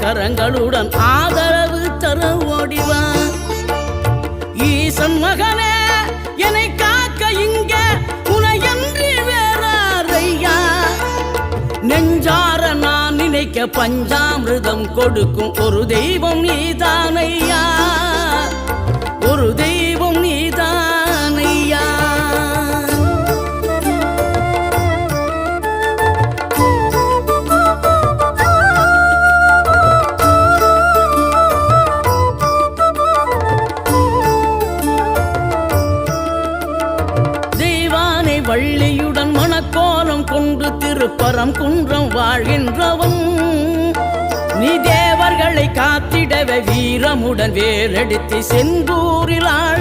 கரங்களுடன் ஆதரவு தர ஓடிவா. ஈசன் மகனே என்னை காக்க இங்க உனையன்றி வேறாரையா. நெஞ்சார நான் நினைக்க பஞ்சாமிர்தம் கொடுக்கும் ஒரு தெய்வம் நீதானையா, ஒரு தெய்வம் நீதானையா. வள்ளியுடன் மணக்கோலம் கொண்டு திருப்பரம் குன்றம் வாழ்கின்றவன் நீ. தேவர்களை காத்திடவே வீரமுடன் வேலெடுத்து செந்தூரில்